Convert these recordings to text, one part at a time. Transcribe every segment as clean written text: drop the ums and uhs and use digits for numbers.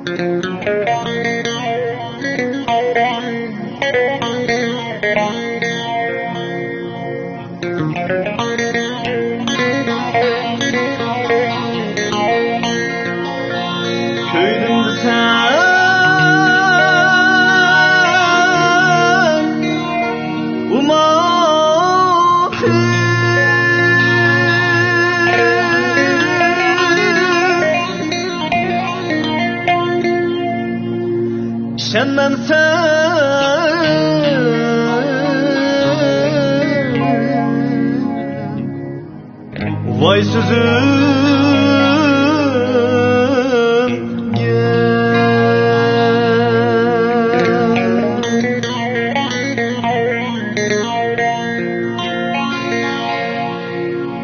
Köydümdü sen senden vay sözüm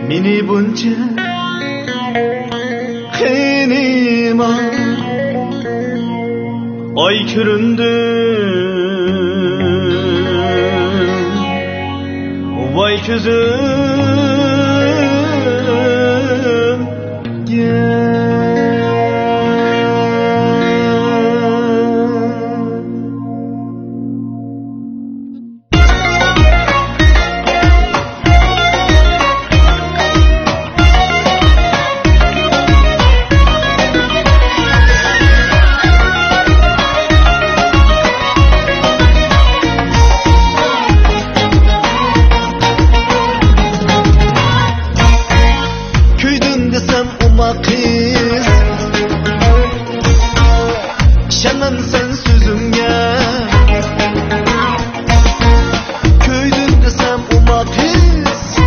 meni bunca kınıma ay köründü vay közüm kız şanan sen sözümge köydün desem uma kız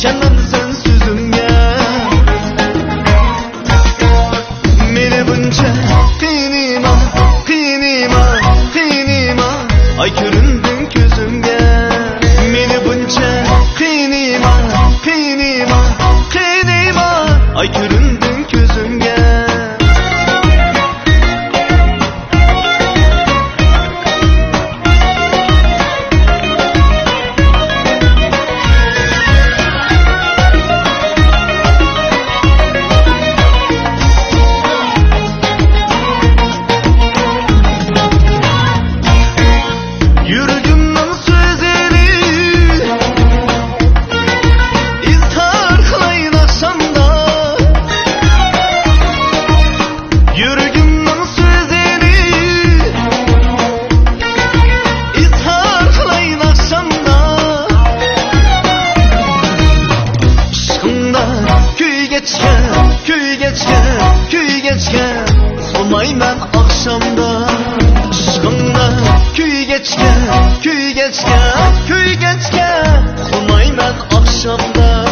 şanan sen sözümge meni bunca kınıma kınıma kınıma ay köründün gözümge meni bunca kınıma kınıma ay göründün gözümge solmayman akşamda aşkımda köy geçken solmayman akşamda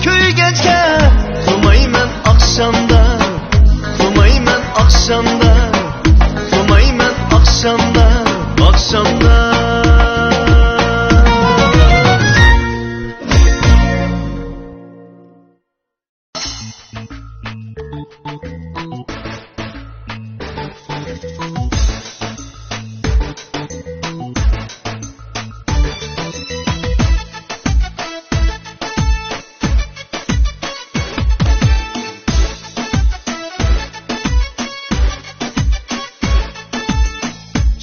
köy geçken Kılmayman akşamda Kılmayman akşamda Kılmayman akşamda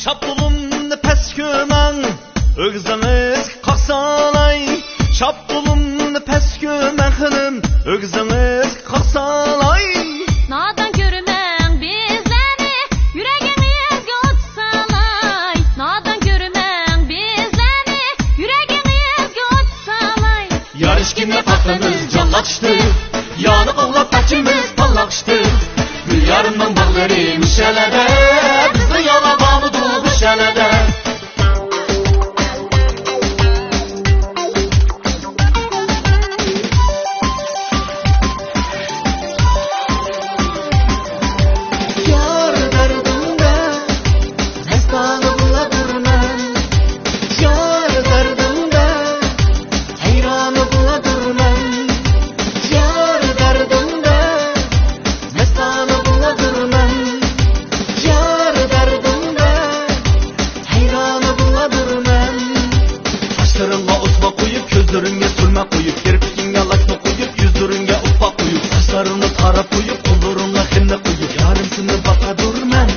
Şapbulumni pes kömen Ögzeniz kaksalay Şapbulumni pes kömen hanım Ögzeniz kaksalay Nadan görümen bizleri Yüreğinizge otsalay Nadan görümen bizleri Yüreğinizge otsalay Yarışkine tatlımız canlaştı Yanı kollap taçımız pallakıştı Gül yarımdan bağları müşelede Bizi yana bağlıdı müşelede Yar derdimde Mestanı buladırmen Yar derdimde Heyranı buladırmen Yar derdimde Mestanı buladırmen Yar derdimde Heyranı buladırmen Saçlarınga utma koyup Gözlerine sürme koyup Kirpikinge laşma koyup Yüzlerine upa koyup Saçlarını tarap koyup Kollarına henne koyup Yarım seni baka durmen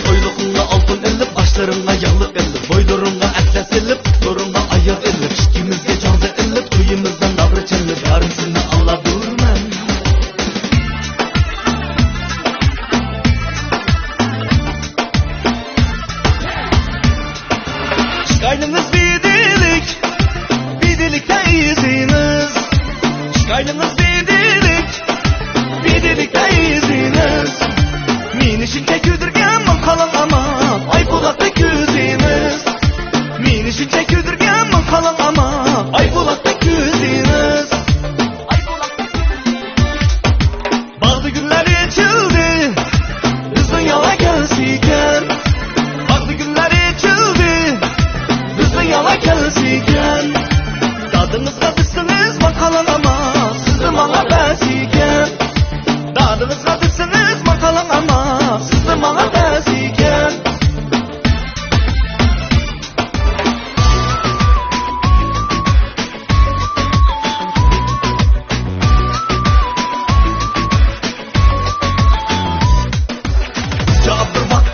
Boyluğuna altın elip Başlarına yağlı elip Boyduruna atlas elip Doruna ayak elip İkimizge canlı elip Köyümüzden davra çelip Yarım seni Allah durmen Çıkaylınız Bidilikte iyisiniz Çıkaylınız Bidilikte iyisiniz Minişin tek üdürgen man kalan ama Ay bulakta küziniz Minişin tek üdürgen man kalan ama Ay bulakta küziniz Bazı günler içildi Hızın yala gelsiken Bazı günler içildi Hızın yala gelsiken Dadınızga düşsünüz man kalan ama Sizi bana besiken Dadınızga düşsünüz man kalan ama Sizi bana besiken Uca bir bak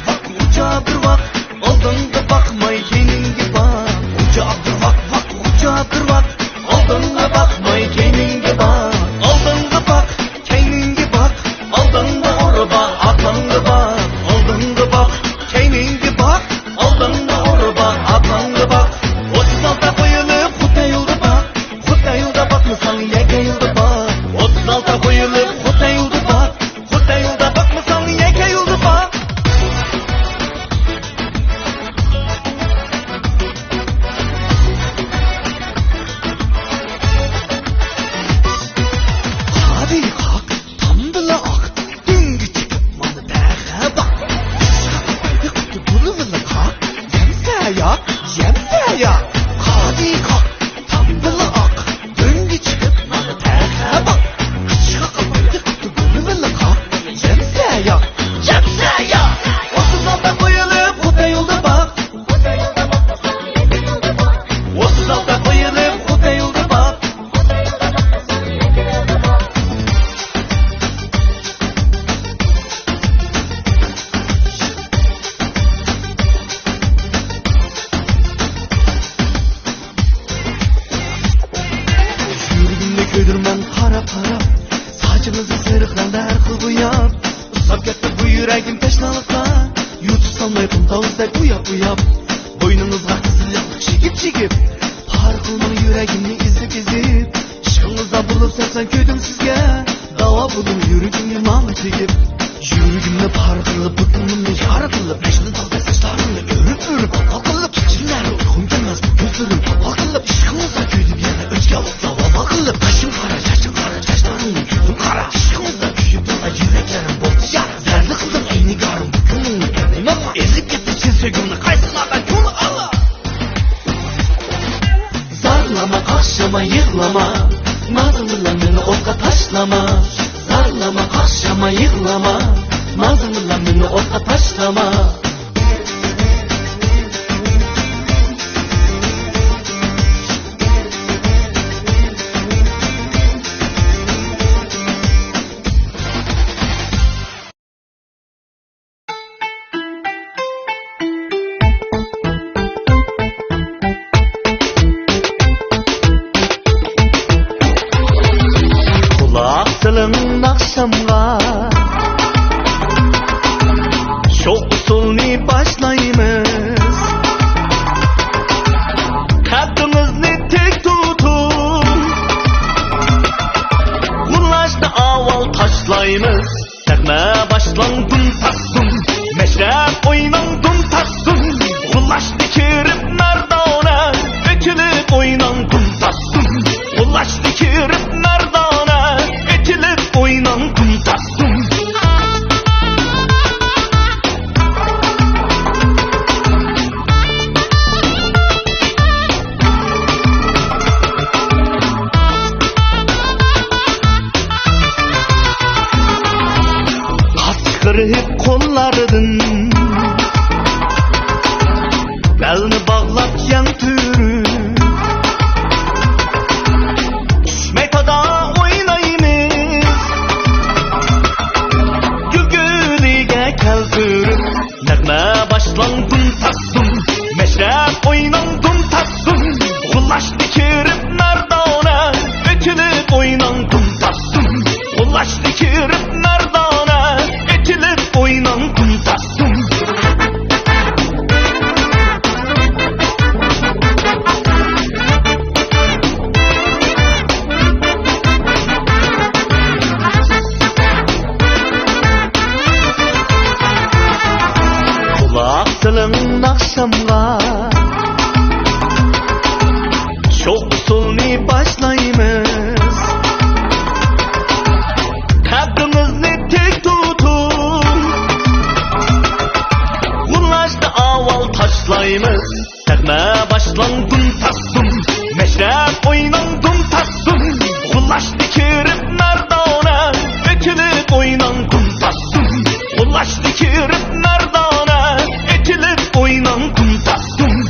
uca bir bak Aldınga bakmay keningi bak Uca bir bak uca bir bak Aldınga bakmay keningi bak Aldınga bak keningi bak Aldınga orba aklınga bak Aldınga bak keningi bak Aldınga orba aklınga bak 36'da koyulup Kutay yolda bak Kutay yolda bakmasan yeke yolda bak 36'da koyulup Kutay yolda bak Kutay yolda bakmasan yeke yolda bak Hadi kalk, tam bile ak, düngi çıkıp malı derhe bak. Şakaydı kutu bunu bile kalk, yemse ya. Hadi kalk, tam bile ak, düngi çıkıp malı derhe bak. Şakaydı kutu bunu bile kalk, yemse ya. 36'da koyulup kutu yolda bak. 36'da koyulup kutu yolda bak. Yüreğimde köydürmen kara Saçınızı sırıklarında her kıl buyap Isap gitti bu yüreğim teşnalıkla YouTube salmay kumtavuzda uyap Boynunuzga kızıl yapık çekip Par kılmalı yüreğimni izip Işkınızda bulup sersen köydüm sizge Dava bulun yüreğimni mamı çekip Yüreğimde par kılıp bıkkınımda yara kılıp Peşini talda saçlarımla örüp Al kılıp Çinler uykum gelmez bu gözlerim Al kılıp ışkınızda köydüm yana öçke alıp akşama yığlama, nazınla beni oka taşlama. Zarlama akşama yığlama, nazınla beni oka taşlama. Kulağın akşamga çok usulni başlayımız. Kaddımızı tek tutun, ulaşta aval taşlayımız. Tekme başlandım taksın, meşrep oynandım taksın. Ulaştı kirip merdana, ökülüp oynandım taksın. Ulaştı kirip merdana, ökülüp oynandım taksın. Kırıp kollardın, belini bağlap yan türü. Düşmetada oynayımız, gülgülüge keltürüp. Nəğmə başlandım taksın, meşrep oynandım taksın. Ulaştı kirip merdana, ökülüp oynandım taksın. Ulaştı kirip merdana, ökülüp oynandım taksın. Kulak dilin akşamga çok usulni başlayımız. Kaddımızı tek tutun, ulaştı aval taşlayımız. Tekme başlandım taksın, meşrep oynandım taksın. Ulaştı kirip merdana, ökülüp oynandım taksın. Ulaştı kirip merdana, ökülüp oynandım taksın.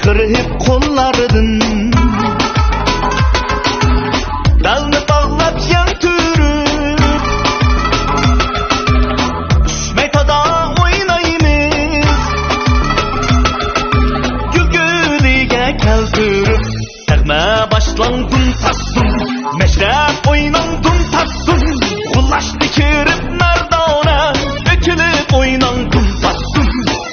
Kırıp kollardın, belini bağlap yan türüp. Düşmetada oynayımız, gülgülüge keltürüp. Tekme başlandım taksın, meşrep oynandım taksın. Ulaştı kirip merdana, ökülüp oynandım taksın.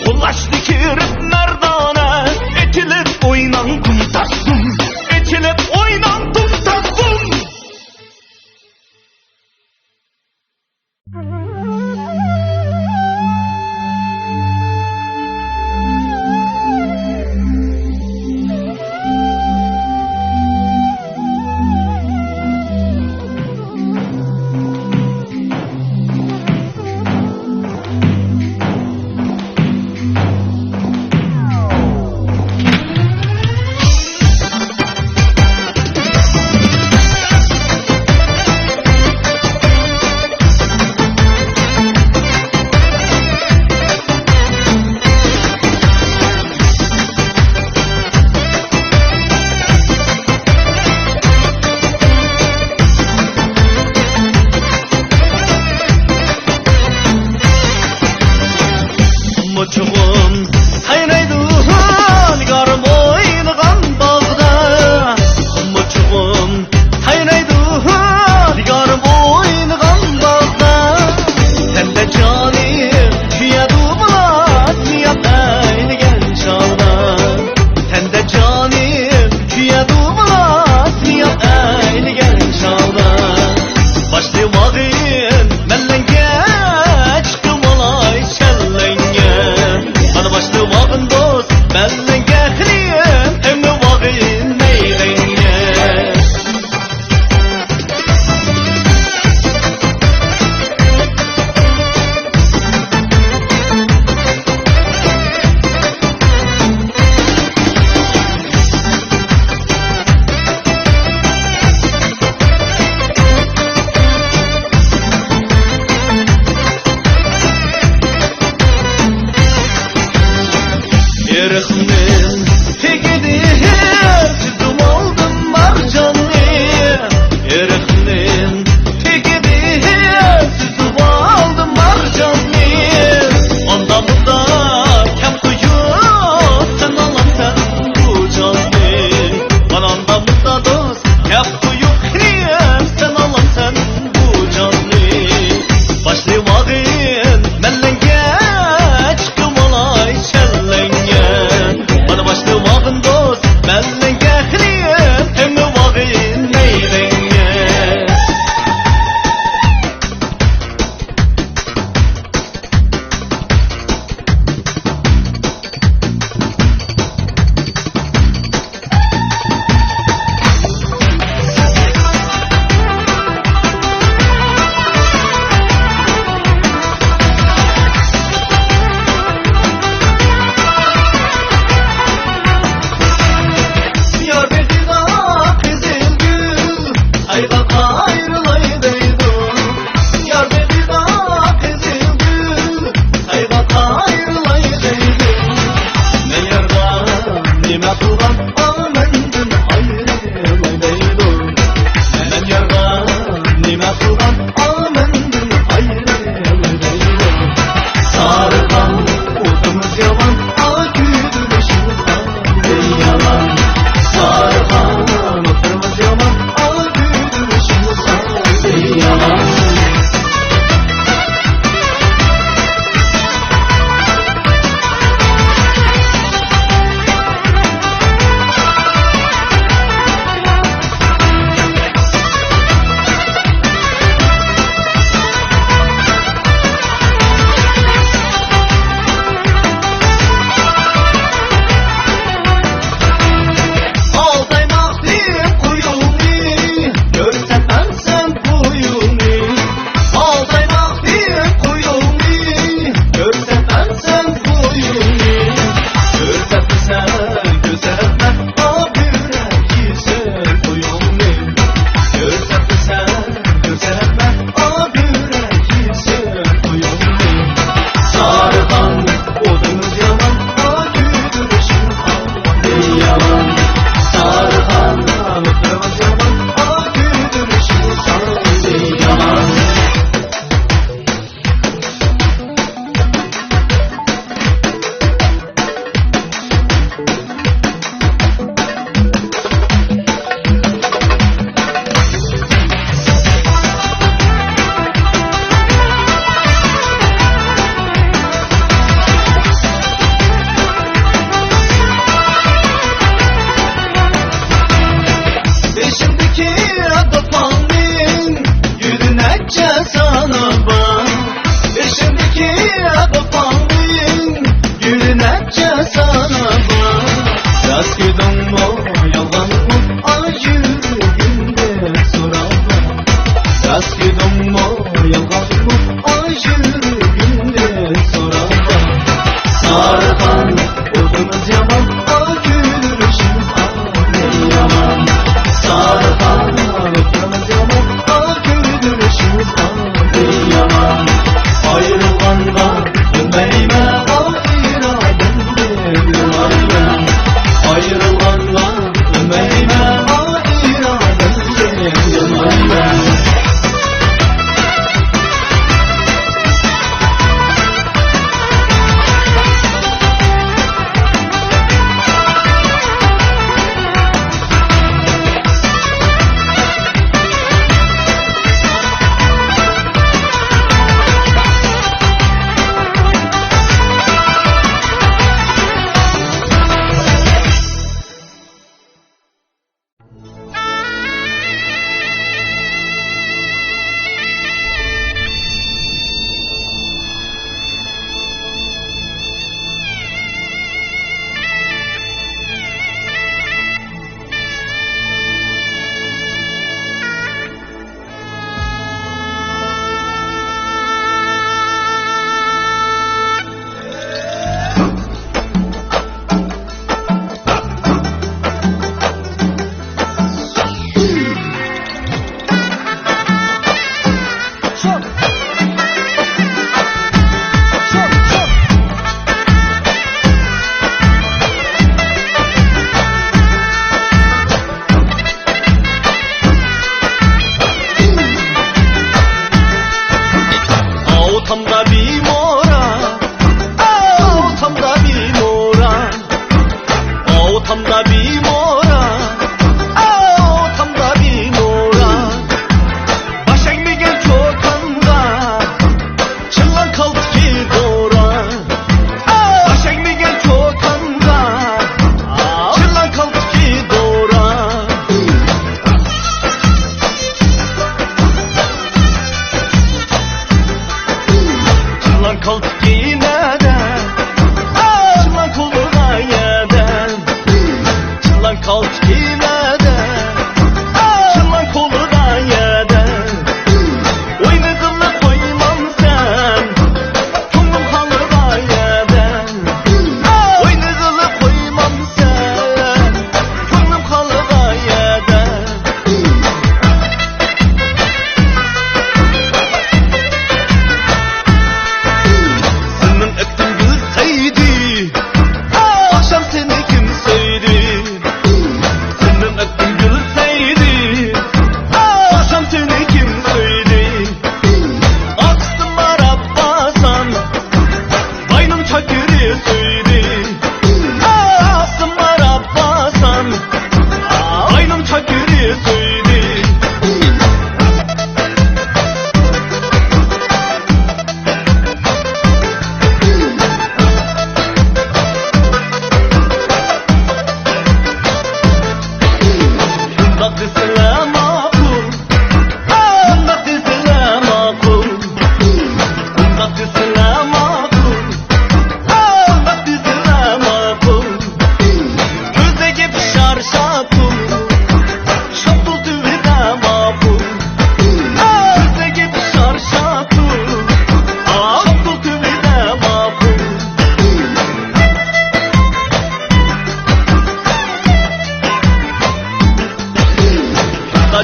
Ulaştı kirip merdana, ökülüp oynandım taksın. Ökülüp oynandım taksın.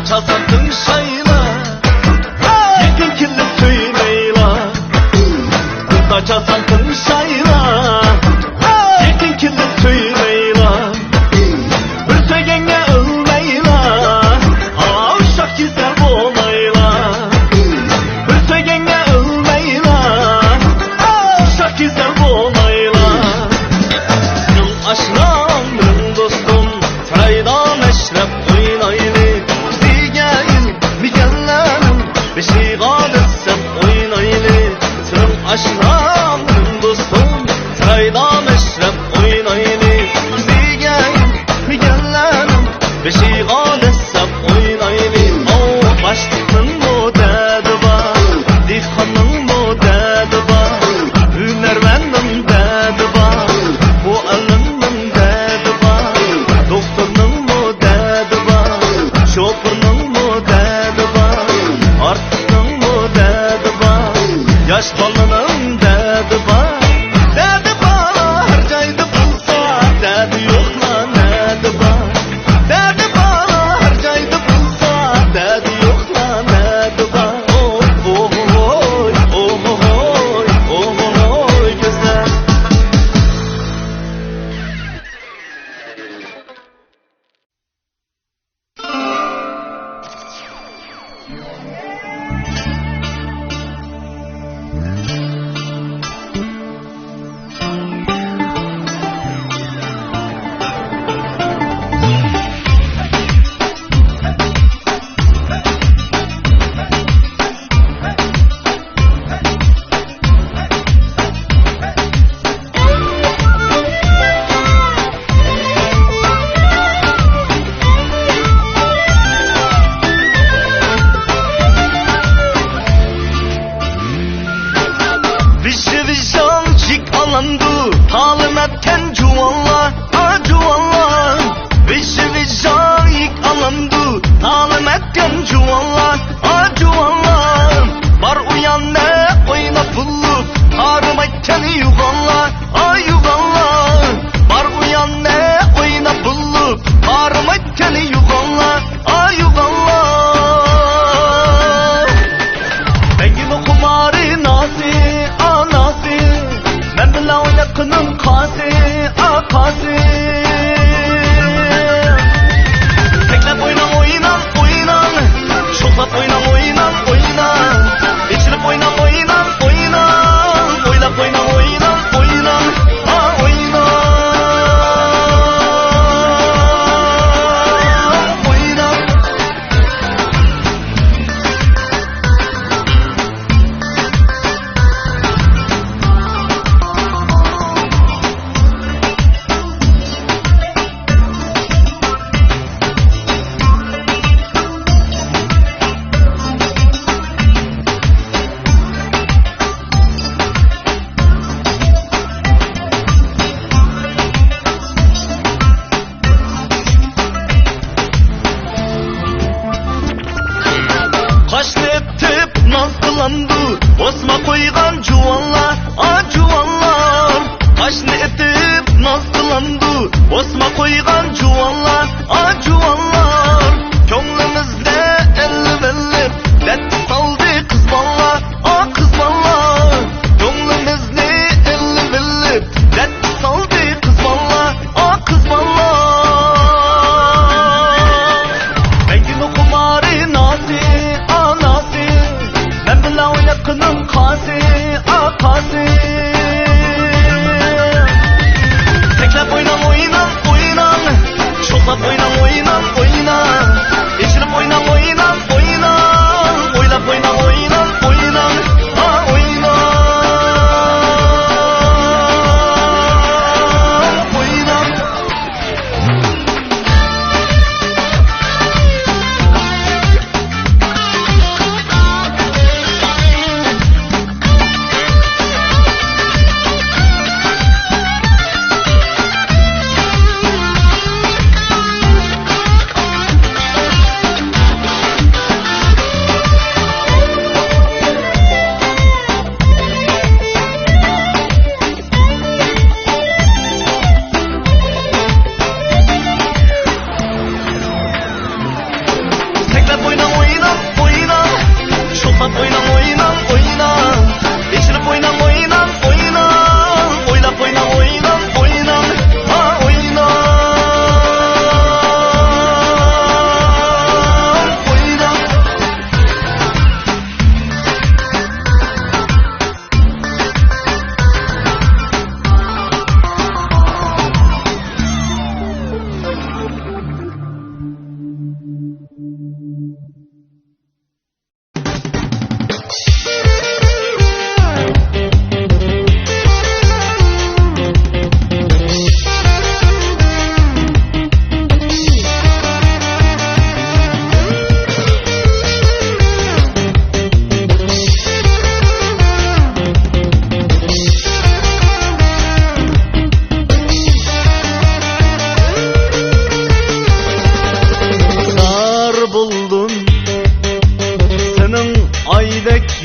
çalsantın şayla yekin kirli söyleyla kızda çalsantın şayla yekin kirli söyleyla bir söygenge ölmeyla uşak güzel olayla bir söygenge ölmeyla uşak güzel olayla Nın aşnam nın dostum sarayda meşrep oynaylı Beşiğe desem oynaylı Sırım aşnam dostum Sarayda meşrep oynaylı Diyeyim mi gellenim Beşiğe desem oynaylı O başlıkın bu dedi var Dihkanın bu dedi var Hünermendim dedi var Bu elimin dedi var Doktorun bu dedi var Şoförün bu dedi var Artıkın bu dedi var Yaş balının dedi var Dedi var harcaydı bulsa Dedi yok lan dedi var Dedi var harcaydı bulsa Dedi yok lan dedi var Oh oh oh oh oh oh oh gözler Talim etken cuvanlar, cuvanlar Vijan yık alandı Talim etken cuvanlar, cuvanlar Var uyan ne oyna pullu Tarım etken yuvanlar, yuvanlar Var uyan ne oyna pullu Tarım etken yuvanlar, yuvanlar Bengin o kumari nasi, nasi Ben bile oynakının kasi, kasi Teklep oynan, oynan, oynan Şoklap oynan, oynan, oynan İçilip oynan, oynan, oynan Oylap oynan, oynan, oynan oynan Oynan Kaşlı etip naz kılandı Osma koygan cuvanlar, cuvanlar Kaşlı etip naz kılandı Osma koygan cuvanlar, cuvanlar Könlümüzde elli belli Let saldı kız ballar, kız ballar Könlümüzde elli belli Let saldı kız ballar, kız ballar Bengin o kumari nasi Ben bile oynakının kasi, kasi Teklep oynan, oynan, oynan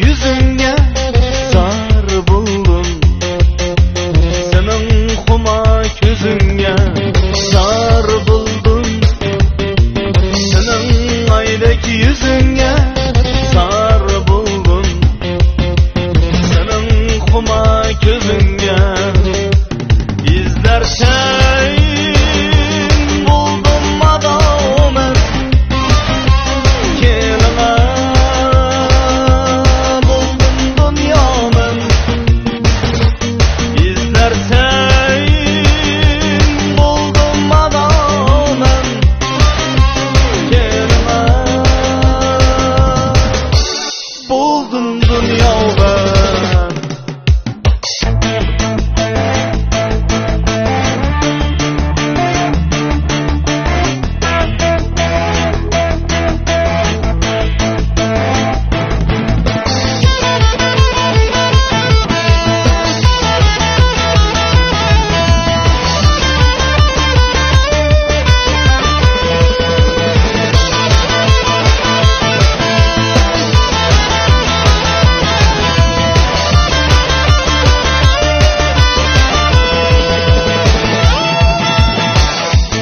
yüzüne zar buldum. Senin huma gözüne zar buldum. Senin aydaki yüzüne zar buldum. Senin huma gözüne izlersen buldum adamı. Kelime buldum dünyamı. İzlersen buldum adamı. Kelime buldum dünyamı.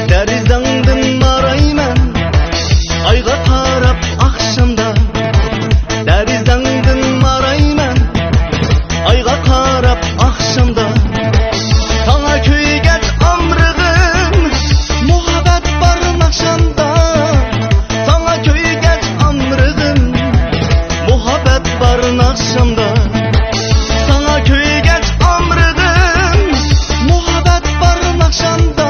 Derizangdın marayman ayga qarab akşamda. Derizangdın marayman ayga qarab akşamda. Sana köygeç amrığım muhabbet barın akşamda. Sana köygeç amrığım muhabbet barın akşamda. Sana köygeç amrığım muhabbet barın akşamda.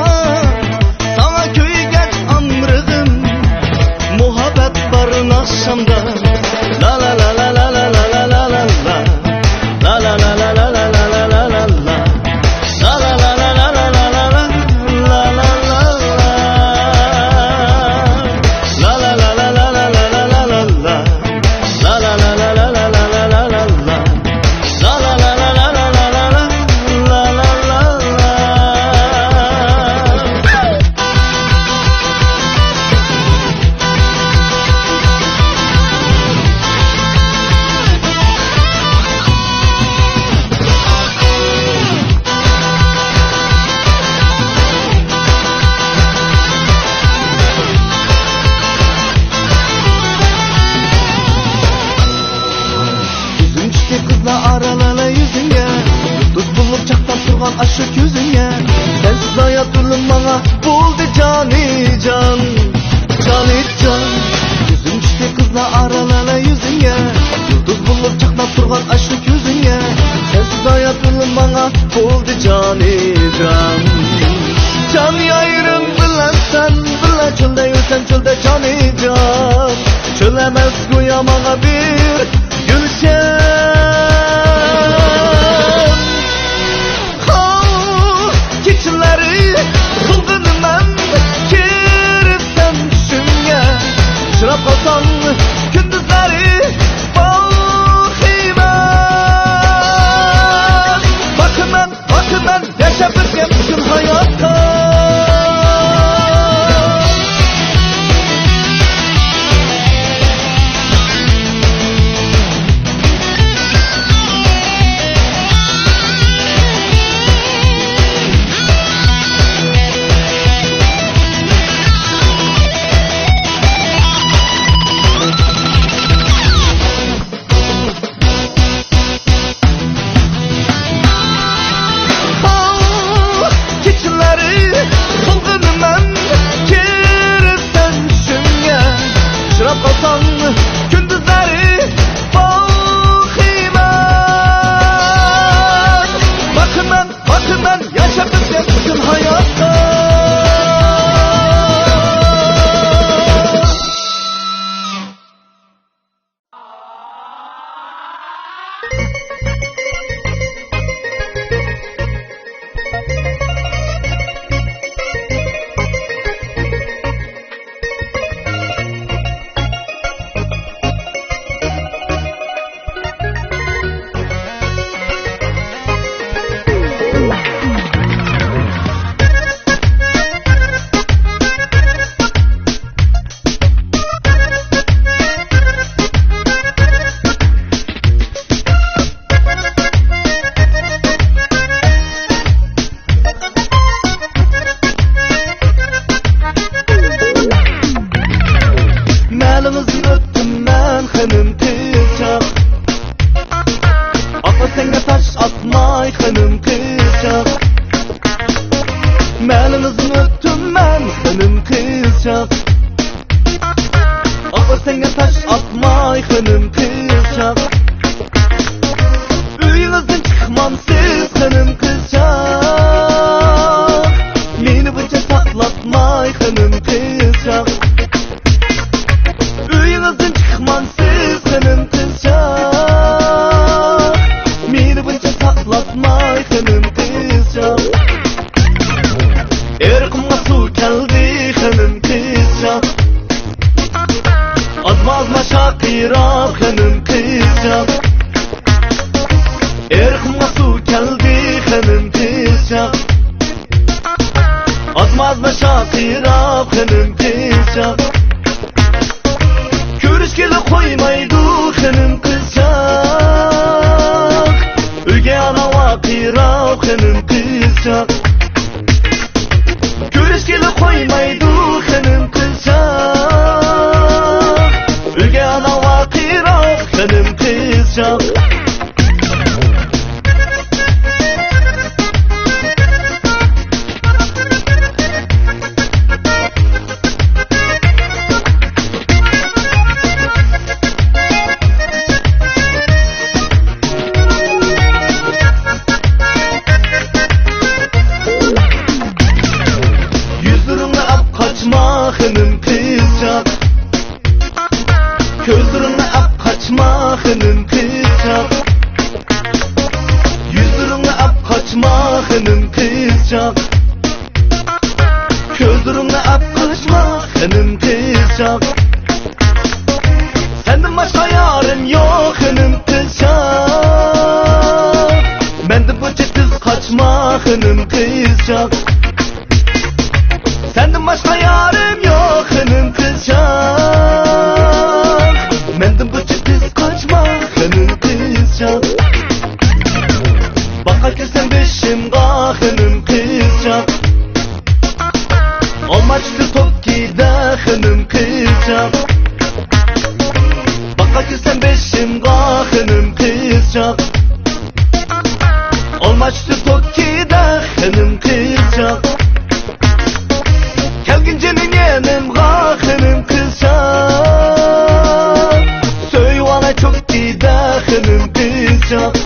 Sana köygeç amrığım muhabbet barın akşamda. La la la la la la la la la la la. La la la la la la la la la la la. La la la la la la la la la. La la la la. La la la la la la la la la la la. La la la la la la la la la la la. La la la la la la la la la. La la la la. Yüzün çiçek kızla aralala yüzüne. Yıldız bulup çaktan turgan aşık yüzüne. Sensiz hayat ölüm bana buldu cani can. Cani can. Yüzün çiçek kızla aralala yüzüne. Yıldız bulup çaktan turgan aşık yüzüne. Sensiz hayat ölüm bana buldu cani can. Can yayrım bilen sen bilen çölde yürsen çölde cani can. Çölemez koyamana bir gülşen. Keçileri kıldın ben kirsen düşünge. Şırap kalsan gündüzleri bakayım. Bakın ben yaşa birgem bütün hayatta. kızcak. Ağır senge taş atmay hanım kızcak. Uyunuzdan çıkmam siz hanım kızcak. Meni bunca saklatmay hanım kızcak. Uyunuzdan çıkmam siz hanım kızcak. Meni bunca saklatmay hanım kızcak. Erkımga su keldi hanım kızcak. Azma azma şakirap hanım kızcak. Erkımga su keldi hanım kızcak. Azma azma şakirap hanım kızcak. Körüşkeli koymaydı hanım kızcak. Ülge ana vakirap hanım kızcak. Körüşkeli koymaydı hanım kızcak. Ülge ana vakirap hanım kızcak. Hanım kızcak. Gözlerine ap kaçma hanım kızcak. Yüzlerine ap kaçma hanım kızcak. Gözlerine ap kaçma hanım kızcak. Senden başka yarım yok hanım kızcak. Benden bunca kız kaçma hanım kızcak. Senden başka yarım yok hanım kızcak. Menden bunca kız kaçma hanım kızcak. Bakarken sen beşimga hanım kızcak. Olmaçtı top gide hanım kızcak. Bakarken sen beşimga hanım kızcak. Olmaçtı top gide hanım kızcak. Kelgincenin yanımga hanım kızcak. Söyle çok gide hanım kızcak.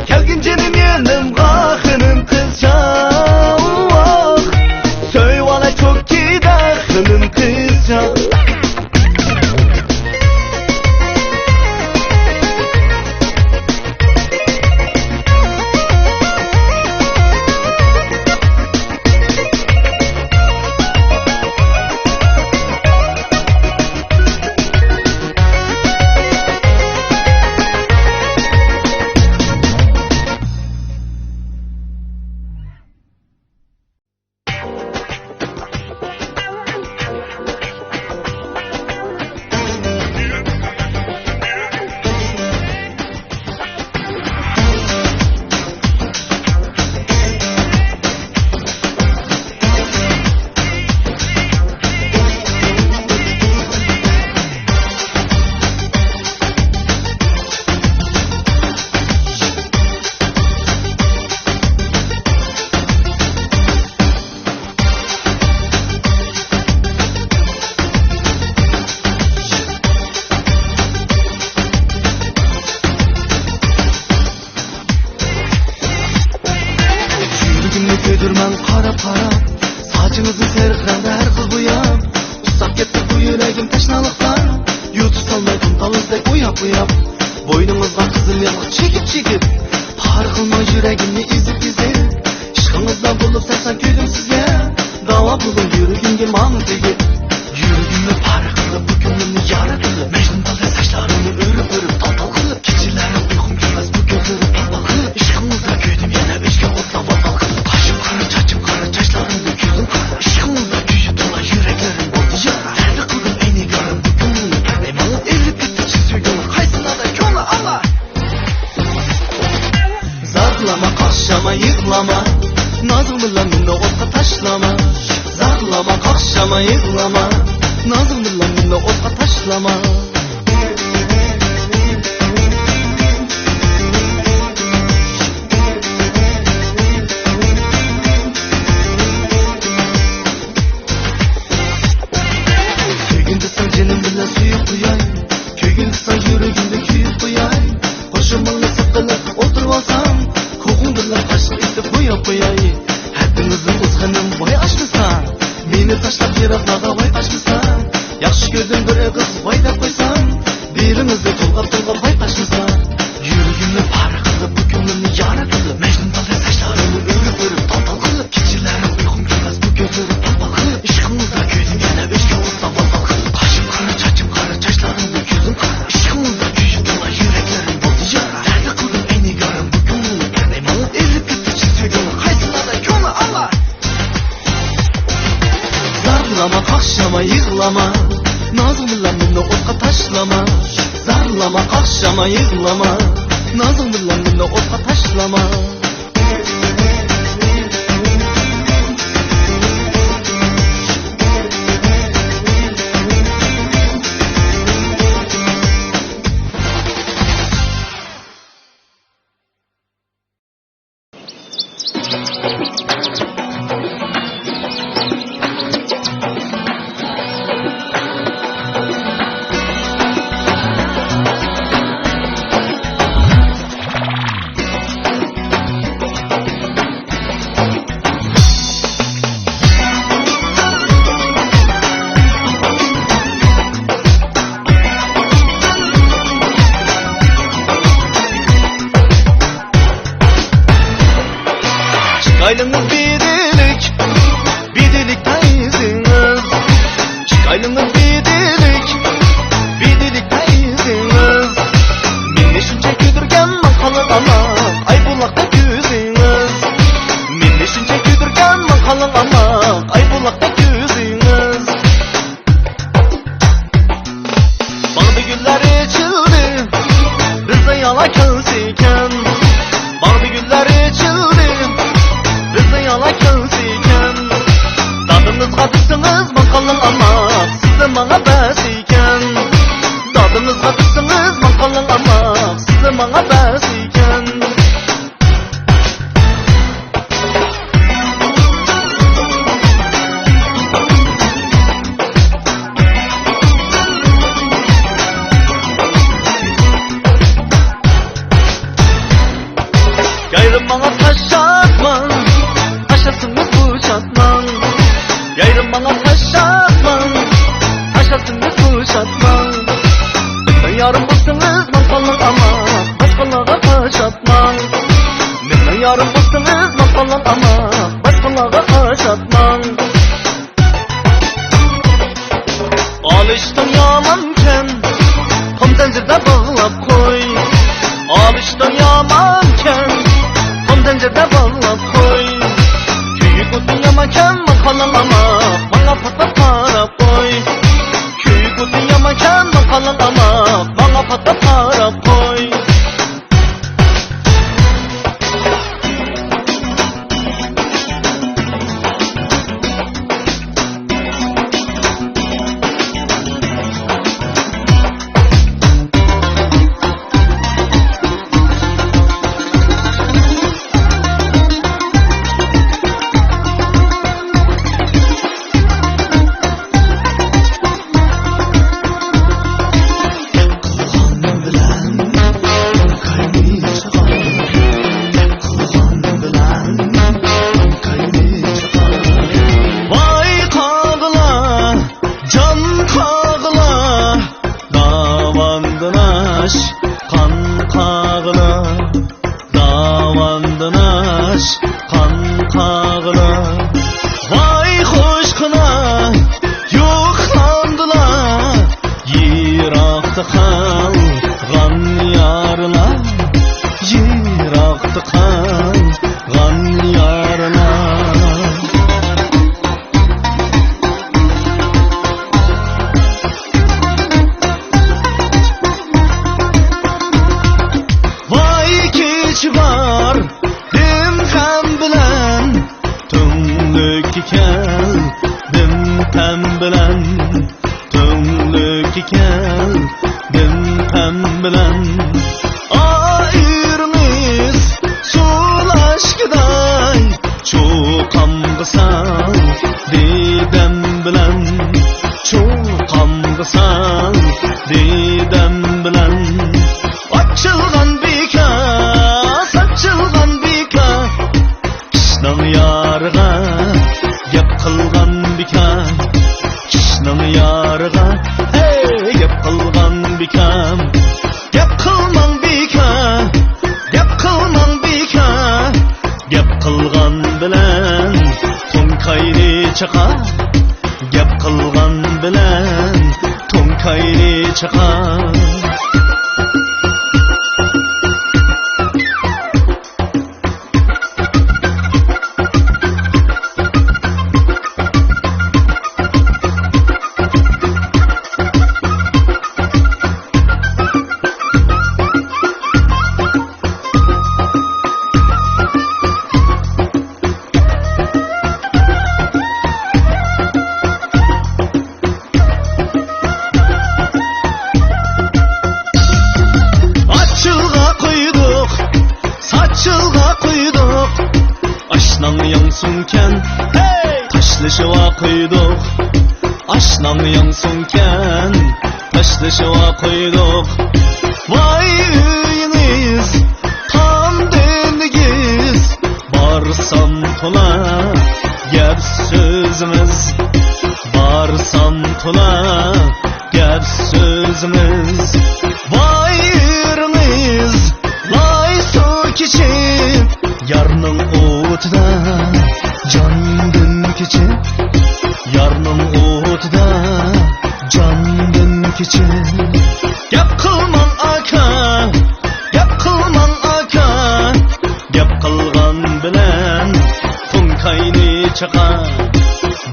Kelgincenin yanımga hanım kızcak. Söyle çok gide hanım kızcak. Gödürmen kara para. Saçınızı serkrende her kız bu yap. Usap gitti bu yüreğim teşnalıklar. YouTube salmaydım dalızdek uyap uyap. Boynumuzdan kızıl yanık çekip çekip. Par kılma yüreğimni izip izip. İşkınızdan bulup seksen gülüm sizge. Dava bulun yüreğimge mantı git. Yüreğimle par kılıp bu gönlümü yarı kılıp. Mecnun dalga saçlarımı örüp örüp dal dal kılıp. Gecelerine uykum girmez bu gözleri pal pal kılıp. İşkınızda göydüm yine beşke otla batal kılıp. Çaçım kara çaşlarım döküldüm kara. Işkımızda gücü dola yüreklerim oldu yara. Nerede kıldım eni görüm bu gönlümü perdeyim alıp. Elli bitti çiziyor yolu kaysına da yola Allah. Zarlama kaşlama yıklama. Nazımla minno otka taşlama. Zarlama kaşlama yıklama. Nazımla minno otka taşlama. gözün bir kız bayda koysan, birimizde tolgap baykaşırsa, yürüyümü para kılıp, bu gönlümü yara kılıp, Mecnun dalda saçlarımı örüp tal kılıp, geceleri uykum gelmez bu gözleri pal kılıp, işkımızda gözüm yana öşkümüzde bal kılıp, kaşım kara çaçlarımda gözüm kara, işkımızda küçük dola yüreklerim bozdu yara, derdi kıldım eni görüm bu gönlümü perdeyim alıp, elip gitti çizse gönlü, kaysınada gönlü Allah. Zarlama, kakşama, yığlama, nazımla beni otqa taşlama. Zarlama, kakşama, yığlama, nazımla beni otqa taşlama. Çıkaylınız bidilik teyziniz. Çıkaylınız bidilik teyziniz. Minni şunca güdürgen makalı ama, ay bulakta güziniz. Minni şunca güdürgen makalı ama, ay bulakta güziniz. Bağda güller içildi, bizde yala kılsıyken. Bağda güller içildi, bizde yala kılsıyken. Dadınızga düşsünüz makalın ama, sizde bana bəsiyken. Dadınızga düşsünüz makalın ama, sizde bana bəsiyken. Gayrı bana taş atman, taşasınız bu çatman. Gayrı bana taş atman, taşasınız bu çatman. Bizden yarım bulsunuz makalın ama, başkalara taş atman. Bizden yarım bulsunuz makalın ama, başkalara taş atman. Alıştın yamanken, tam zincirde bağlap koy. Alıştın yamanken, tam zincirde bağlap koy. Köyü kutun yamanken makalın ama, bana patla para koy. Köyü kutun yamanken makalın ama, bana patla para koy. Yarıga akam. Gap qilmang beka, gap qilmang beka. Gap qilgan bilan to'nkayni chiqar. Gap qilgan bilan to'nkayni chiqar. Taşlışıva koyduk, aşnan yansınken taşlışıva koyduk. Vay üyünüz, tam denigiz, barsam tola, gep sözümüz. Barsam tola, gep sözümüz. Vay üyünüz, lay su keçip, yarnın otida, canın keçip, yarnın otida, canın keçip. Gap qilmang aka, gap qilmang aka. Gap qilgan bilan to'nkayni chiqar.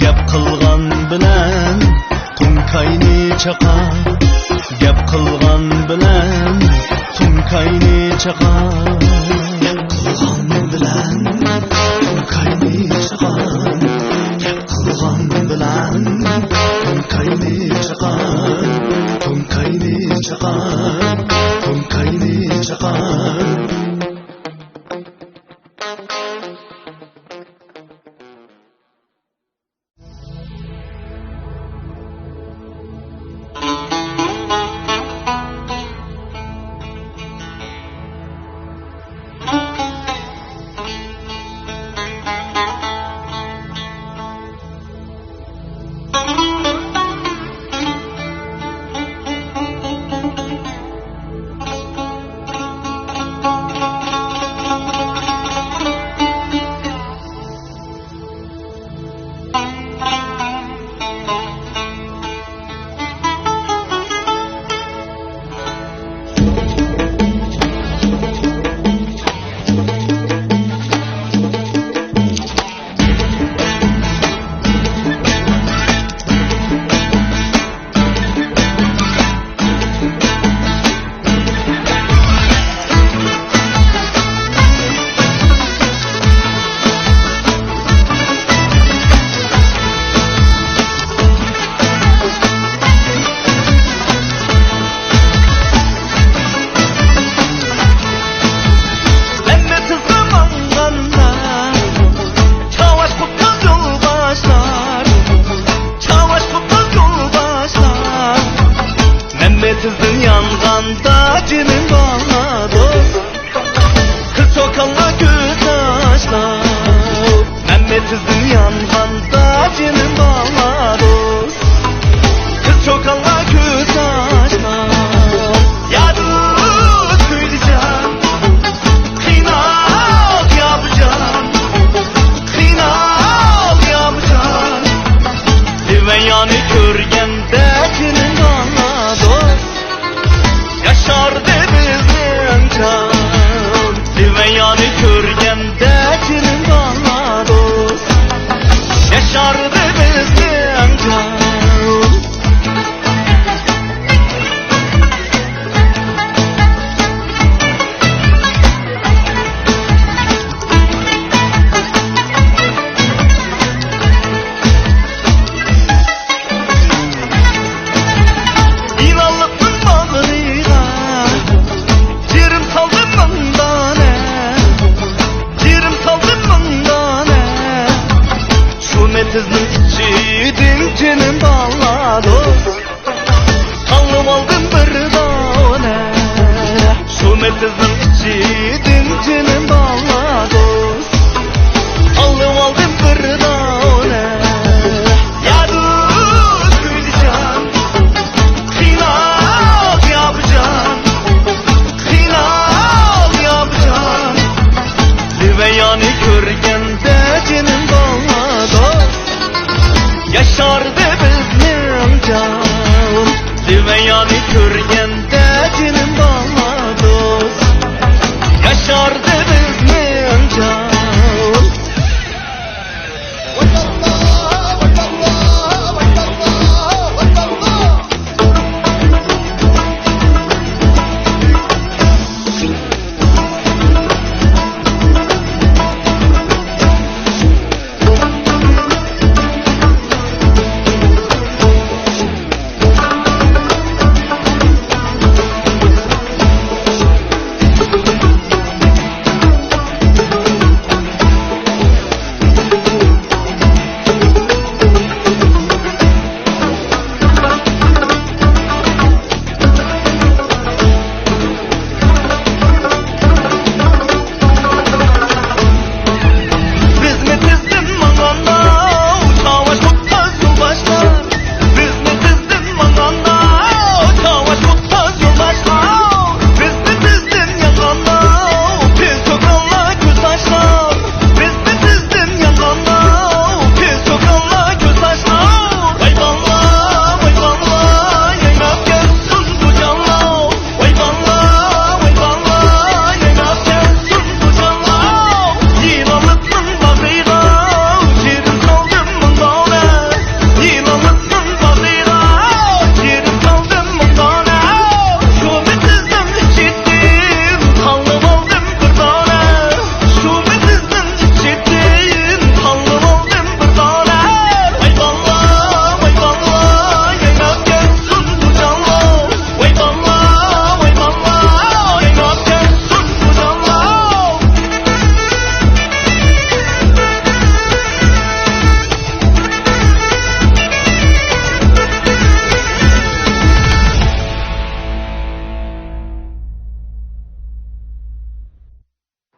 Gap qilgan bilan to'nkayni chiqar. Gap qilgan bilan to'nkayni chiqar. Gap qilgan bilan to'nkayni chiqar. Gap qilgan bilan to'nkayni chiqar. To'nkayni chiqar. To'nkayni chiqar. Zülmeyani körgende cinim bağladı yaşardı bizning jon.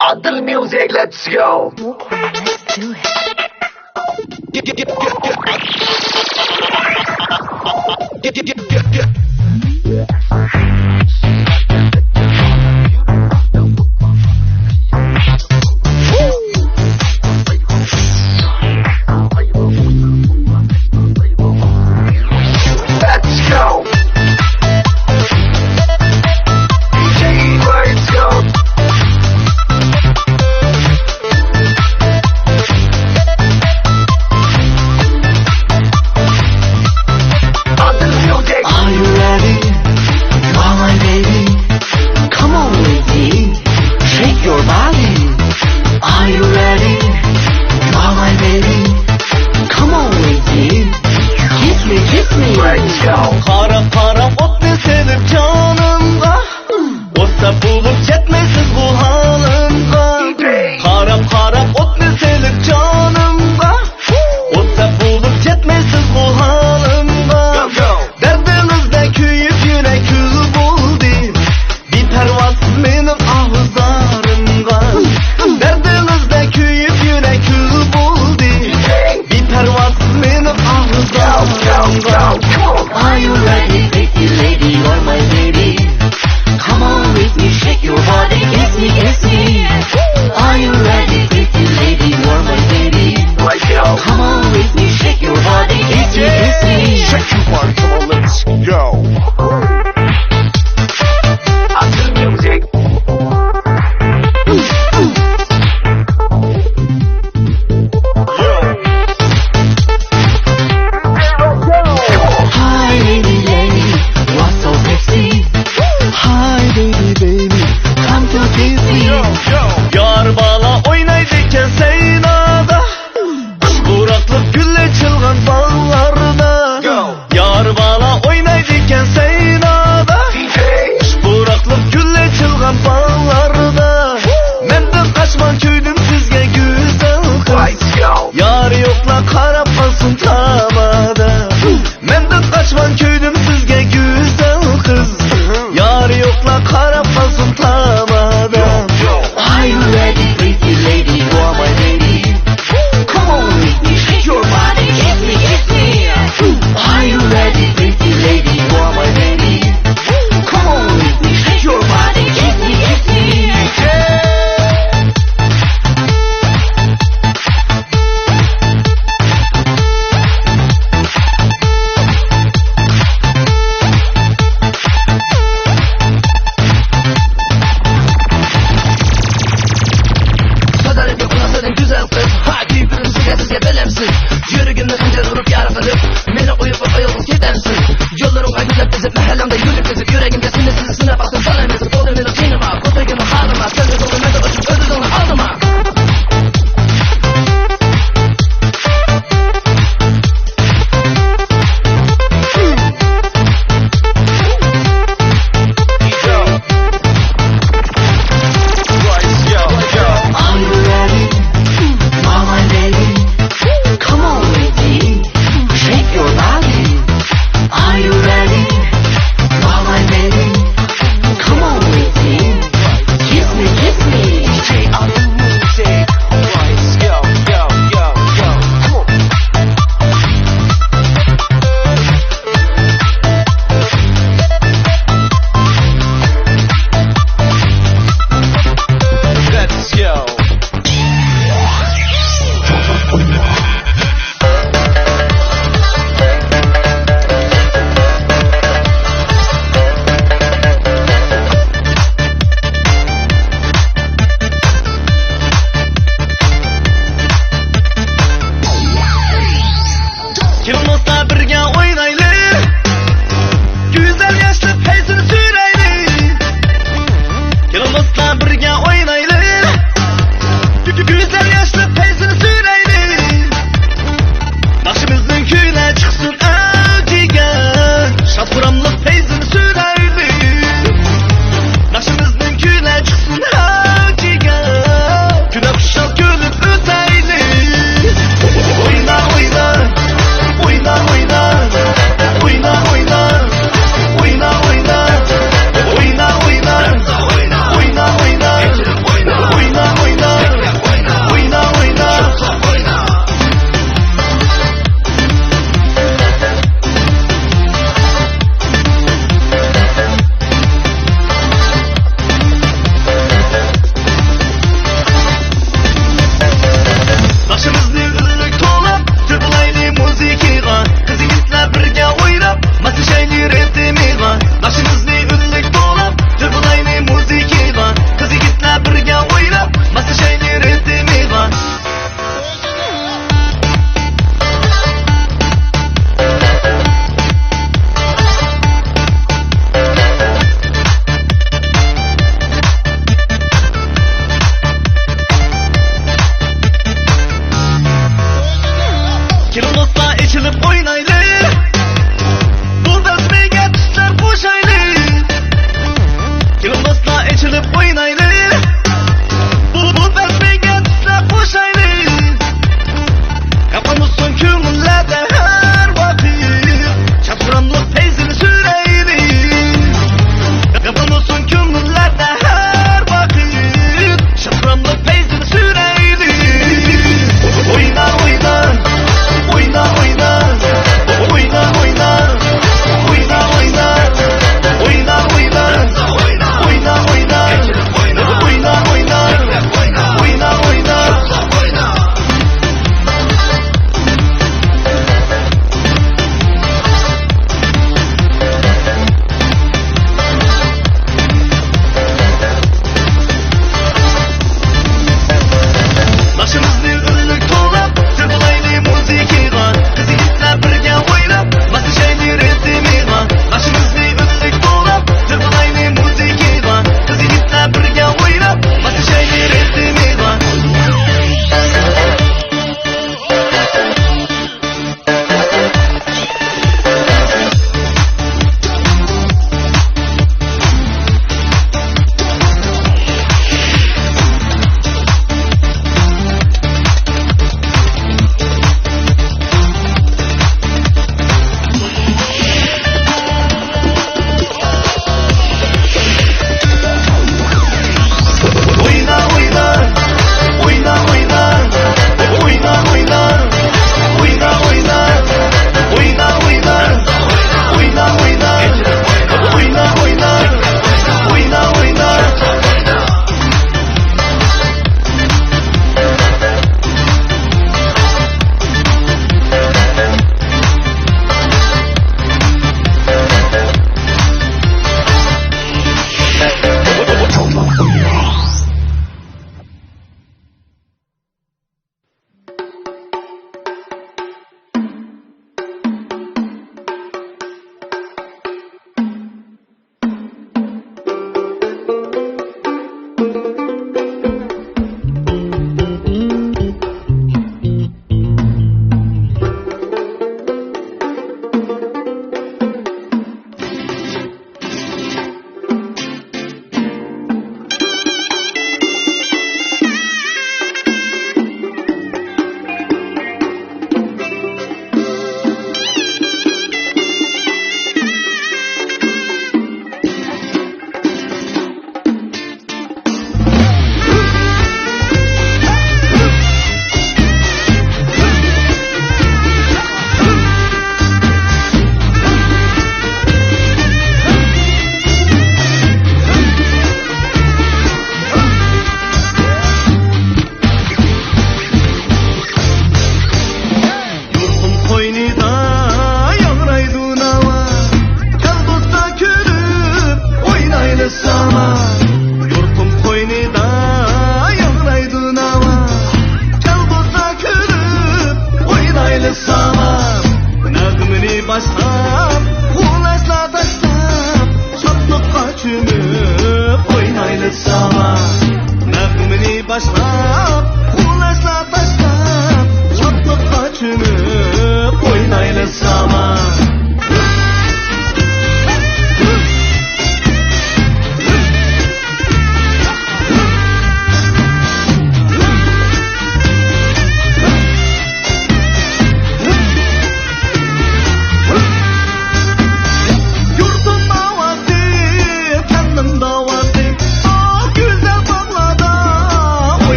Adil music, let's go. Okay, let's do it. Let's go. DJ, let's go. Adil music. Are you Gelip bizim mahallemde yürüp gezip yüreğimde sinirsiz ısına bastım sanemesi Bodrum'un sinema Kotoygun'un halıma Sen de dolu mende açıp ödü dolu aldıma Are you ready? Mama lady, come on with me, shake your body. Are you ready? Mama lady, come on with me.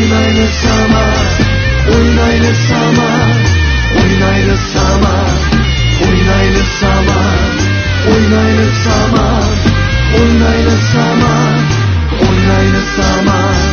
Oynaylı zaman, oynaylı zaman, oynaylı zaman, oynaylı zaman, oynaylı zaman, oynaylı zaman, oynaylı zaman.